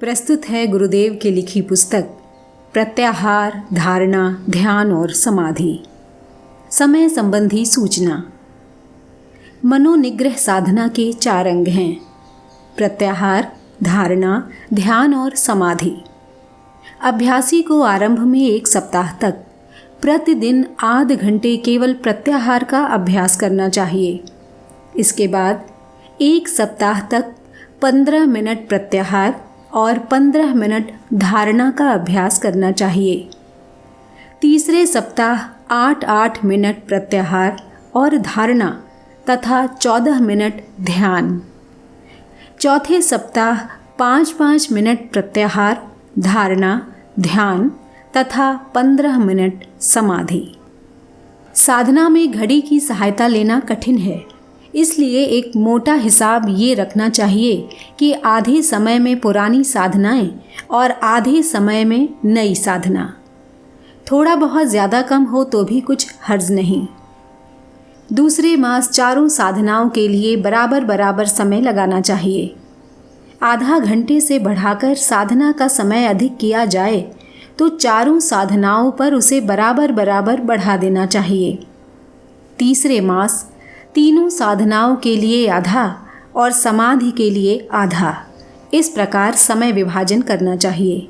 प्रस्तुत है गुरुदेव की लिखी पुस्तक प्रत्याहार, धारणा, ध्यान और समाधि। समय संबंधी सूचना। मनोनिग्रह साधना के 4 अंग हैं: प्रत्याहार, धारणा, ध्यान और समाधि। अभ्यासी को आरंभ में 1 सप्ताह तक प्रतिदिन आधे घंटे केवल प्रत्याहार का अभ्यास करना चाहिए। इसके बाद 1 सप्ताह तक 15 मिनट प्रत्याहार और 15 मिनट धारणा का अभ्यास करना चाहिए। तीसरे सप्ताह 8-8 मिनट प्रत्याहार और धारणा तथा 14 मिनट ध्यान। चौथे सप्ताह 5-5 मिनट प्रत्याहार, धारणा, ध्यान तथा 15 मिनट समाधि। साधना में घड़ी की सहायता लेना कठिन है, इसलिए एक मोटा हिसाब ये रखना चाहिए कि आधे समय में पुरानी साधनाएं और आधे समय में नई साधना। थोड़ा बहुत ज़्यादा कम हो तो भी कुछ हर्ज नहीं। दूसरे मास चारों साधनाओं के लिए बराबर बराबर समय लगाना चाहिए। आधा घंटे से बढ़ाकर साधना का समय अधिक किया जाए तो चारों साधनाओं पर उसे बराबर बराबर बढ़ा देना चाहिए। तीसरे मास तीनों साधनाओं के लिए आधा और समाधि के लिए आधा, इस प्रकार समय विभाजन करना चाहिए।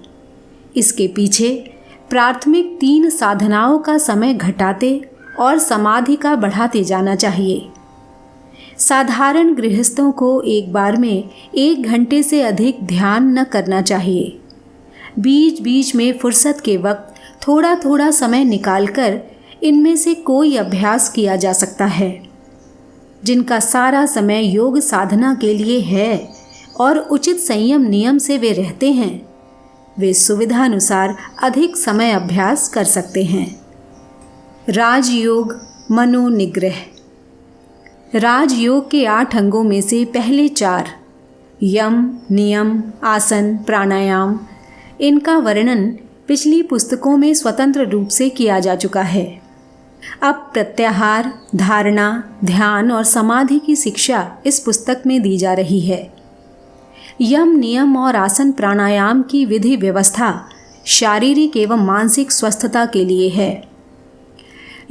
इसके पीछे प्राथमिक 3 साधनाओं का समय घटाते और समाधि का बढ़ाते जाना चाहिए। साधारण गृहस्थों को एक बार में 1 घंटे से अधिक ध्यान न करना चाहिए। बीच बीच में फुर्सत के वक्त थोड़ा थोड़ा समय निकालकर इनमें से कोई अभ्यास किया जा सकता है। जिनका सारा समय योग साधना के लिए है और उचित संयम नियम से वे रहते हैं, वे सुविधानुसार अधिक समय अभ्यास कर सकते हैं। राजयोग, मनोनिग्रह। राजयोग के 8 अंगों में से पहले 4 यम, नियम, आसन, प्राणायाम, इनका वर्णन पिछली पुस्तकों में स्वतंत्र रूप से किया जा चुका है। अब प्रत्याहार, धारणा, ध्यान और समाधि की शिक्षा इस पुस्तक में दी जा रही है। यम, नियम और आसन प्राणायाम की विधि व्यवस्था शारीरिक एवं मानसिक स्वस्थता के लिए है।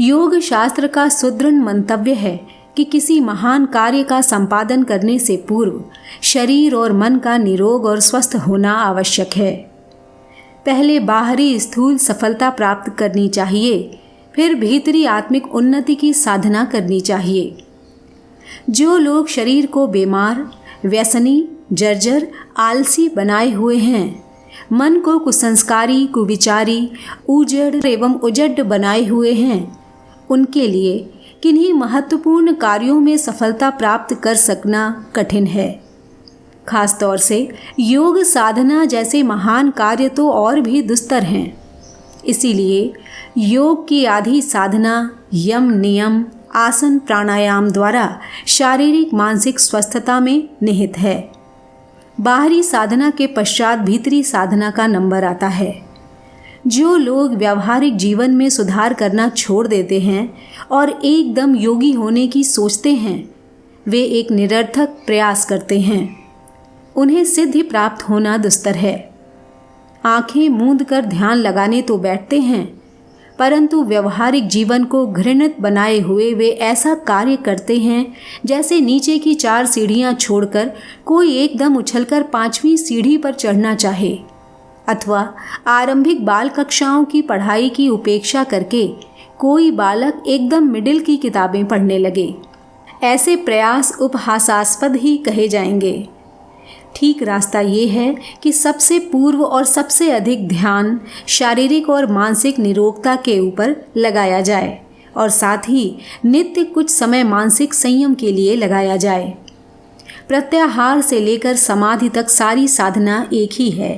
योग शास्त्र का सुदृढ़ मंतव्य है कि किसी महान कार्य का संपादन करने से पूर्व शरीर और मन का निरोग और स्वस्थ होना आवश्यक है। पहले बाहरी स्थूल सफलता प्राप्त करनी चाहिए, फिर भीतरी आत्मिक उन्नति की साधना करनी चाहिए। जो लोग शरीर को बीमार, व्यसनी, जर्जर, आलसी बनाए हुए हैं, मन को कुसंस्कारी, कुविचारी, उजड़ एवं उजड्ड बनाए हुए हैं, उनके लिए किन्हीं महत्वपूर्ण कार्यों में सफलता प्राप्त कर सकना कठिन है। खासतौर से योग साधना जैसे महान कार्य तो और भी दुस्तर हैं। इसीलिए योग की आधी साधना यम, नियम, आसन, प्राणायाम द्वारा शारीरिक मानसिक स्वस्थता में निहित है। बाहरी साधना के पश्चात भीतरी साधना का नंबर आता है। जो लोग व्यावहारिक जीवन में सुधार करना छोड़ देते हैं और एकदम योगी होने की सोचते हैं, वे एक निरर्थक प्रयास करते हैं। उन्हें सिद्धि प्राप्त होना दुस्तर है। आंखें मूंद कर ध्यान लगाने तो बैठते हैं, परंतु व्यवहारिक जीवन को घृणित बनाए हुए वे ऐसा कार्य करते हैं जैसे नीचे की 4 सीढ़ियां छोड़कर कोई एकदम उछलकर 5वीं सीढ़ी पर चढ़ना चाहे, अथवा आरंभिक बाल कक्षाओं की पढ़ाई की उपेक्षा करके कोई बालक एकदम मिडिल की किताबें पढ़ने लगे। ऐसे प्रयास उपहासास्पद ही कहे जाएंगे। ठीक रास्ता ये है कि सबसे पूर्व और सबसे अधिक ध्यान शारीरिक और मानसिक निरोगता के ऊपर लगाया जाए और साथ ही नित्य कुछ समय मानसिक संयम के लिए लगाया जाए। प्रत्याहार से लेकर समाधि तक सारी साधना एक ही है।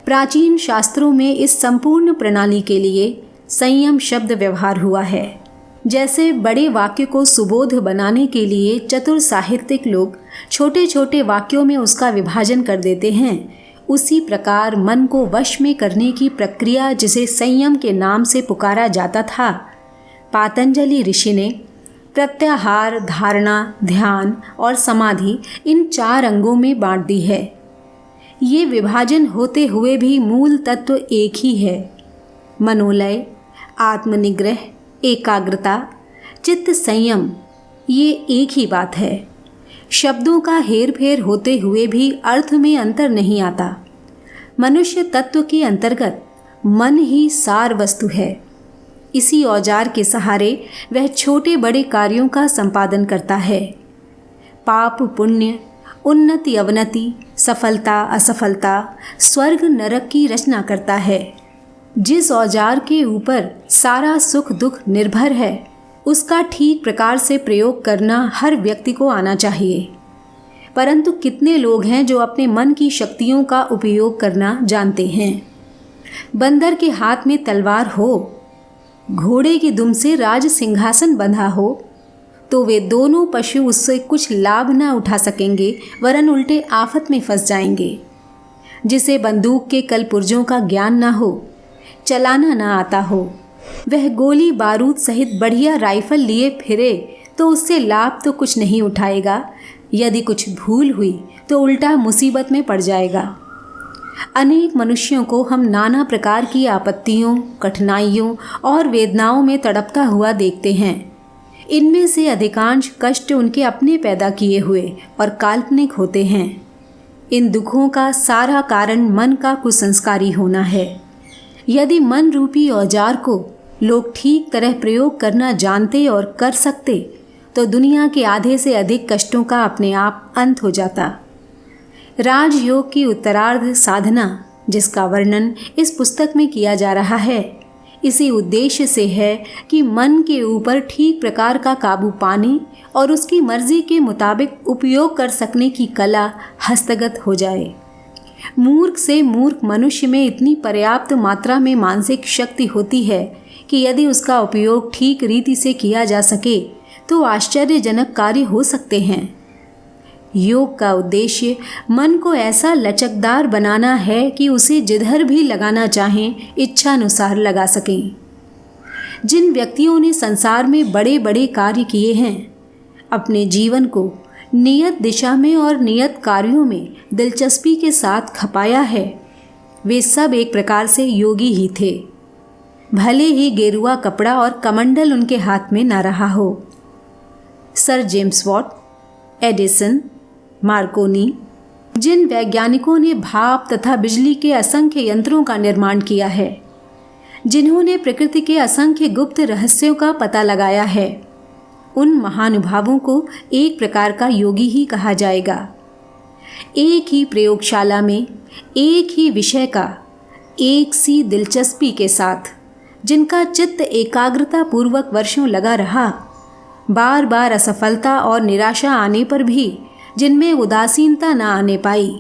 प्राचीन शास्त्रों में इस संपूर्ण प्रणाली के लिए संयम शब्द व्यवहार हुआ है। जैसे बड़े वाक्य को सुबोध बनाने के लिए चतुर साहित्यिक लोग छोटे छोटे वाक्यों में उसका विभाजन कर देते हैं, उसी प्रकार मन को वश में करने की प्रक्रिया जिसे संयम के नाम से पुकारा जाता था, पातंजलि ऋषि ने प्रत्याहार, धारणा, ध्यान और समाधि इन 4 अंगों में बांट दी है। ये विभाजन होते हुए भी मूल तत्व एक ही है। मनोलय, आत्मनिग्रह, एकाग्रता, चित्त संयम, ये एक ही बात है। शब्दों का हेर फेर होते हुए भी अर्थ में अंतर नहीं आता। मनुष्य तत्व के अंतर्गत मन ही सार वस्तु है। इसी औजार के सहारे वह छोटे बड़े कार्यों का संपादन करता है। पाप पुण्य, उन्नति अवनति, सफलता असफलता, स्वर्ग नरक की रचना करता है। जिस औजार के ऊपर सारा सुख दुख निर्भर है, उसका ठीक प्रकार से प्रयोग करना हर व्यक्ति को आना चाहिए। परंतु कितने लोग हैं जो अपने मन की शक्तियों का उपयोग करना जानते हैं। बंदर के हाथ में तलवार हो, घोड़े की दुम से राज सिंहासन बंधा हो, तो वे दोनों पशु उससे कुछ लाभ न उठा सकेंगे, वरन उल्टे आफत में फंस जाएंगे। जिसे बंदूक के कल पुर्जों का ज्ञान न हो, चलाना न आता हो, वह गोली बारूद सहित बढ़िया राइफल लिए फिरे तो उससे लाभ तो कुछ नहीं उठाएगा। यदि कुछ भूल हुई तो उल्टा मुसीबत में पड़ जाएगा। अनेक मनुष्यों को हम नाना प्रकार की आपत्तियों, कठिनाइयों और वेदनाओं में तड़पता हुआ देखते हैं। इनमें से अधिकांश कष्ट उनके अपने पैदा किए हुए और काल्पनिक होते हैं। इन दुखों का सारा कारण मन का कुसंस्कारी होना है। यदि मन रूपी औजार को लोग ठीक तरह प्रयोग करना जानते और कर सकते, तो दुनिया के आधे से अधिक कष्टों का अपने आप अंत हो जाता। राजयोग की उत्तरार्ध साधना, जिसका वर्णन इस पुस्तक में किया जा रहा है, इसी उद्देश्य से है कि मन के ऊपर ठीक प्रकार का काबू पाने और उसकी मर्जी के मुताबिक उपयोग कर सकने की कला हस्तगत हो जाए। मूर्ख से मूर्ख मनुष्य में इतनी पर्याप्त मात्रा में मानसिक शक्ति होती है कि यदि उसका उपयोग ठीक रीति से किया जा सके तो आश्चर्यजनक कार्य हो सकते हैं। योग का उद्देश्य मन को ऐसा लचकदार बनाना है कि उसे जिधर भी लगाना चाहें इच्छानुसार लगा सकें। जिन व्यक्तियों ने संसार में बड़े बड़े कार्य किए हैं, अपने जीवन को नियत दिशा में और नियत कार्यों में दिलचस्पी के साथ खपाया है, वे सब एक प्रकार से योगी ही थे। भले ही गेरुआ कपड़ा और कमंडल उनके हाथ में न रहा हो। Sir James Watt, Edison, Marconi, जिन वैज्ञानिकों ने भाप तथा बिजली के असंख्य यंत्रों का निर्माण किया है, जिन्होंने प्रकृति के असंख्य गुप्त रहस्यों का पता लगाया है, उन महानुभावों को एक प्रकार का योगी ही कहा जाएगा। एक ही प्रयोगशाला में एक ही विषय का एक सी दिलचस्पी के साथ जिनका चित्त एकाग्रता पूर्वक वर्षों लगा रहा, बार बार असफलता और निराशा आने पर भी जिनमें उदासीनता न आने पाई,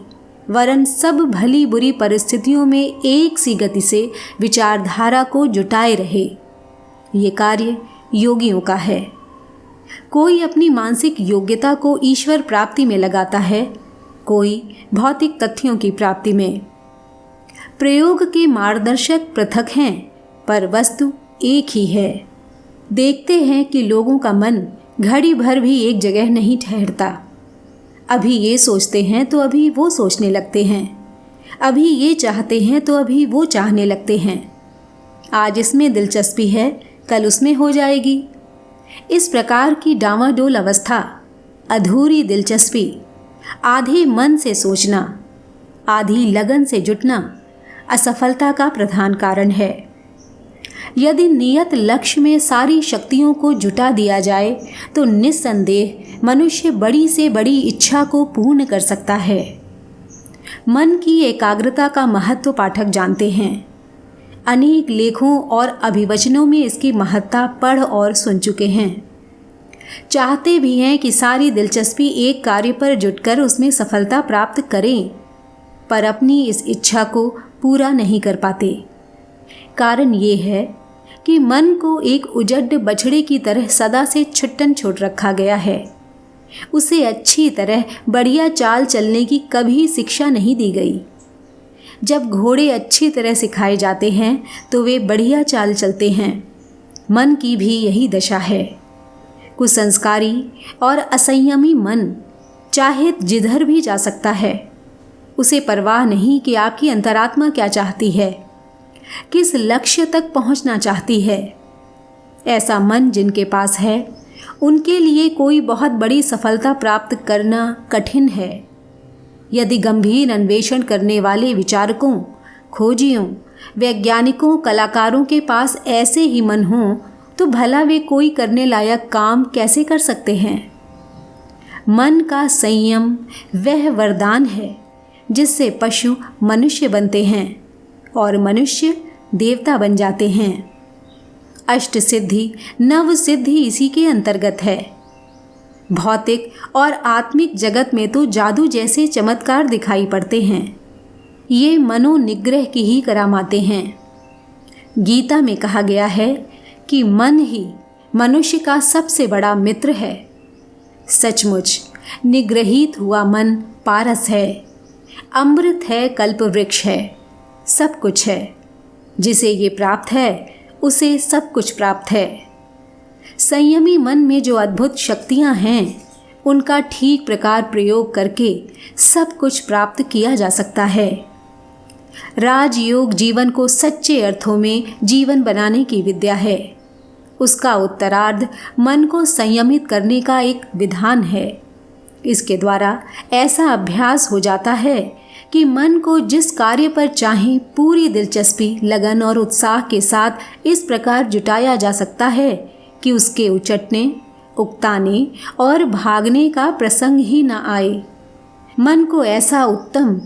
वरन सब भली बुरी परिस्थितियों में एक सी गति से विचारधारा को जुटाए रहे, ये कार्य योगियों का है। कोई अपनी मानसिक योग्यता को ईश्वर प्राप्ति में लगाता है, कोई भौतिक तथ्यों की प्राप्ति में। प्रयोग के मार्गदर्शक पृथक हैं, पर वस्तु एक ही है। देखते हैं कि लोगों का मन घड़ी भर भी एक जगह नहीं ठहरता। अभी ये सोचते हैं तो अभी वो सोचने लगते हैं, अभी ये चाहते हैं तो अभी वो चाहने लगते हैं। आज इसमें दिलचस्पी है, कल उसमें हो जाएगी। इस प्रकार की डामाडोल अवस्था, अधूरी दिलचस्पी, आधे मन से सोचना, आधी लगन से जुटना असफलता का प्रधान कारण है। यदि नियत लक्ष्य में सारी शक्तियों को जुटा दिया जाए तो निस्संदेह मनुष्य बड़ी से बड़ी इच्छा को पूर्ण कर सकता है। मन की एकाग्रता का महत्व पाठक जानते हैं। अनेक लेखों और अभिवचनों में इसकी महत्ता पढ़ और सुन चुके हैं। चाहते भी हैं कि सारी दिलचस्पी एक कार्य पर जुटकर उसमें सफलता प्राप्त करें, पर अपनी इस इच्छा को पूरा नहीं कर पाते। कारण ये है कि मन को एक उजड्ड बछड़े की तरह सदा से छुट्टन छोड़ रखा गया है। उसे अच्छी तरह बढ़िया चाल चलने की कभी शिक्षा नहीं दी गई। जब घोड़े अच्छी तरह सिखाए जाते हैं तो वे बढ़िया चाल चलते हैं। मन की भी यही दशा है। कुसंस्कारी और असंयमी मन चाहे जिधर भी जा सकता है, उसे परवाह नहीं कि आपकी अंतरात्मा क्या चाहती है, किस लक्ष्य तक पहुंचना चाहती है। ऐसा मन जिनके पास है, उनके लिए कोई बहुत बड़ी सफलता प्राप्त करना कठिन है। यदि गंभीर अन्वेषण करने वाले विचारकों, खोजियों, वैज्ञानिकों, कलाकारों के पास ऐसे ही मन हों तो भला वे कोई करने लायक काम कैसे कर सकते हैं। मन का संयम वह वरदान है जिससे पशु मनुष्य बनते हैं और मनुष्य देवता बन जाते हैं। अष्ट सिद्धि, नव सिद्धि इसी के अंतर्गत है। भौतिक और आत्मिक जगत में तो जादू जैसे चमत्कार दिखाई पड़ते हैं। ये मनोनिग्रह की ही करामाते हैं। गीता में कहा गया है कि मन ही मनुष्य का सबसे बड़ा मित्र है। सचमुच निग्रहित हुआ मन पारस है, अमृत है, कल्प वृक्ष है, सब कुछ है। जिसे ये प्राप्त है उसे सब कुछ प्राप्त है। संयमी मन में जो अद्भुत शक्तियां हैं, उनका ठीक प्रकार प्रयोग करके सब कुछ प्राप्त किया जा सकता है। राजयोग जीवन को सच्चे अर्थों में जीवन बनाने की विद्या है। उसका उत्तरार्ध मन को संयमित करने का एक विधान है। इसके द्वारा ऐसा अभ्यास हो जाता है कि मन को जिस कार्य पर चाहे पूरी दिलचस्पी, लगन और उत्साह के साथ इस प्रकार जुटाया जा सकता है कि उसके उचटने, उकताने और भागने का प्रसंग ही न आए। मन को ऐसा उत्तम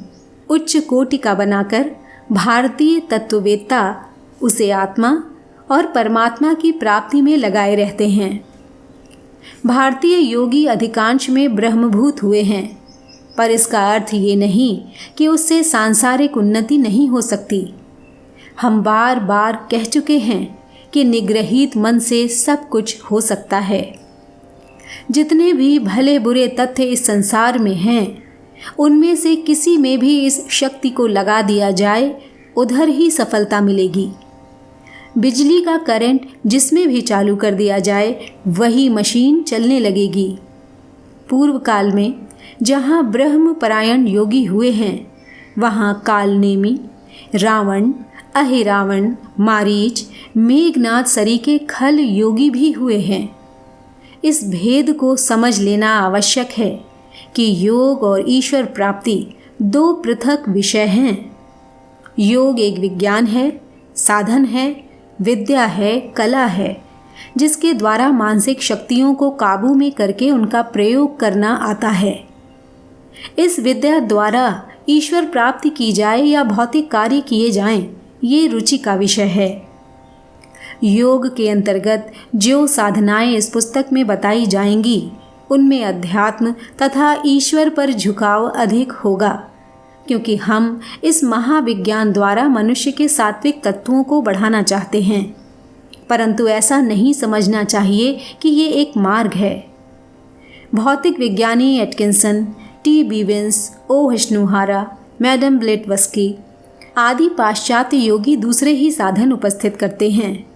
उच्च कोटि का बनाकर भारतीय तत्ववेत्ता उसे आत्मा और परमात्मा की प्राप्ति में लगाए रहते हैं। भारतीय योगी अधिकांश में ब्रह्मभूत हुए हैं, पर इसका अर्थ ये नहीं कि उससे सांसारिक उन्नति नहीं हो सकती। हम बार बार कह चुके हैं कि निग्रहित मन से सब कुछ हो सकता है। जितने भी भले बुरे तथ्य इस संसार में हैं, उनमें से किसी में भी इस शक्ति को लगा दिया जाए, उधर ही सफलता मिलेगी। बिजली का करंट जिसमें भी चालू कर दिया जाए, वही मशीन चलने लगेगी। पूर्व काल में जहाँ ब्रह्मपरायण योगी हुए हैं, वहाँ कालनेमी, रावण, अहिरावण, मारीच, मेघनाथ सरीखे खल योगी भी हुए हैं। इस भेद को समझ लेना आवश्यक है कि योग और ईश्वर प्राप्ति दो पृथक विषय हैं। योग एक विज्ञान है, साधन है, विद्या है, कला है, जिसके द्वारा मानसिक शक्तियों को काबू में करके उनका प्रयोग करना आता है। इस विद्या द्वारा ईश्वर प्राप्ति की जाए या भौतिक कार्य किए जाएं, ये रुचि का विषय है। योग के अंतर्गत जो साधनाएं इस पुस्तक में बताई जाएंगी, उनमें अध्यात्म तथा ईश्वर पर झुकाव अधिक होगा, क्योंकि हम इस महाविज्ञान द्वारा मनुष्य के सात्विक तत्वों को बढ़ाना चाहते हैं। परंतु ऐसा नहीं समझना चाहिए कि ये एक मार्ग है। भौतिक विज्ञानी एटकिंसन, टी बीवेंस, ओ हश्नुहारा, मैडम ब्लेटवस्की आदि पाश्चात्य योगी दूसरे ही साधन उपस्थित करते हैं।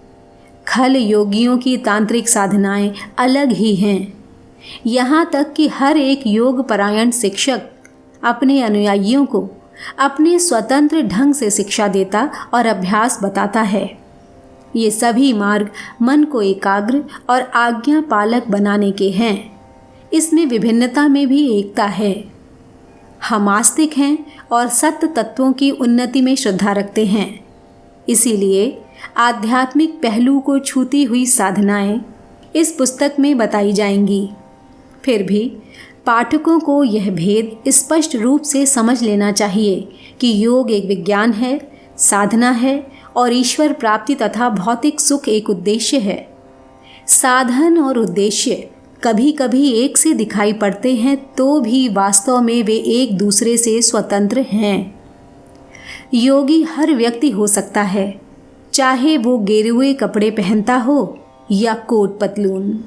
खल योगियों की तांत्रिक साधनाएं अलग ही हैं। यहाँ तक कि हर एक योग परायण शिक्षक अपने अनुयायियों को अपने स्वतंत्र ढंग से शिक्षा देता और अभ्यास बताता है। ये सभी मार्ग मन को एकाग्र और आज्ञा पालक बनाने के हैं। इसमें विभिन्नता में भी एकता है। हम आस्तिक हैं और सत्य तत्वों की उन्नति में श्रद्धा रखते हैं। इसीलिए आध्यात्मिक पहलू को छूती हुई साधनाएं इस पुस्तक में बताई जाएंगी। फिर भी पाठकों को यह भेद स्पष्ट रूप से समझ लेना चाहिए कि योग एक विज्ञान है, साधना है और ईश्वर प्राप्ति तथा भौतिक सुख एक उद्देश्य है। साधन और उद्देश्य कभी कभी एक से दिखाई पड़ते हैं, तो भी वास्तव में वे एक दूसरे से स्वतंत्र हैं। योगी हर व्यक्ति हो सकता है, चाहे वो गेरुए कपड़े पहनता हो या कोट पतलून।